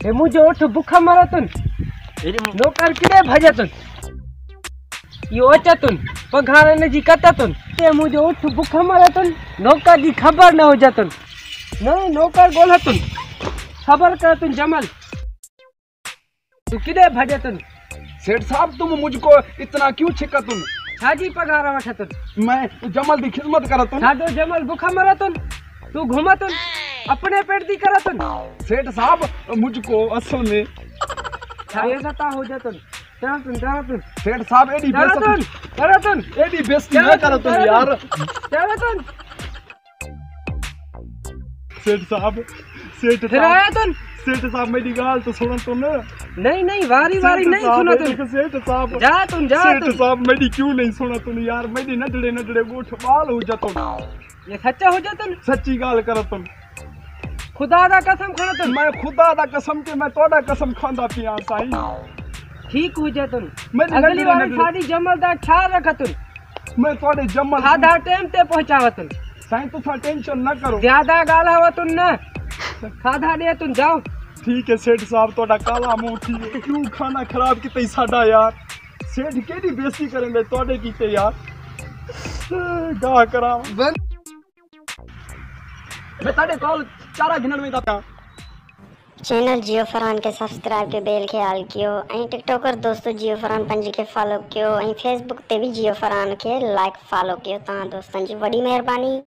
हे मुझे ओठ बुखा मारतुन नौकर किडे भजतुन यो अचतुन पघार ने जी कततुन ते मुझे ओठ बुखा मारतुन नौकर जी खबर न हो जतुन नहीं नौकर बोलतुन खबर करतुन जमल तू किडे भजतुन। सेठ साहब तुम मुझको इतना क्यों छिकतुन? छाजी पघार वठतुन मैं जमल दी खिदमत करतुन। साडो जमल बुखा मारतुन तू घुमतुन अपने पेट दी करतुन। सेठ साहब मुझको असल में छाये सता हो जतुन तरतुन सेठ साहब एडी बेइज्जती न करतुन यार। तरतुन सेठ साहब सेठ साहब मेरी गाल तो सुनो तो ना। नहीं वारी नहीं सुनो तुम। सेठ साहब जा तुम सेठ साहब मेरी क्यों नहीं सुना तुम यार? मेरी नजड़े गोठ बाल हो जातुन। ये सच्चा हो जातुन? सच्ची गाल करतुन। खुदा दा कसम खातुन। मैं खुदा दा कसम के मैं तोड़ा कसम खांदा पिया साईं। ठीक हो जातुन। मेरी अगली बार शादी जमल दा ख्याल रखतुन। मैं तोड़े जमल खादा टाइम ते पहुंचावतुन। साईं तुसा टेंशन न करो। ज्यादा गालावतुन न खादा दे तुम जाओ। ठीक है सेठ साहब तोड़ा काला मुंह थी क्यों खाना खराब किते साडा यार। सेठ केडी बेइज्जती करेंदे तोड़े कीते यार। गा करा बंद मैं ताड़े कॉल 4 गिनन में दा। चैनल जियो फरहान के सब्सक्राइब के बेल ख्याल कियो ऐं टिकटॉकर दोस्तों जियो फरहान पंजी के फॉलो कियो ऐं फेसबुक ते भी जियो फरहान के लाइक फॉलो कियो। तव्हां दोस्तन जी वॾी महिरबानी।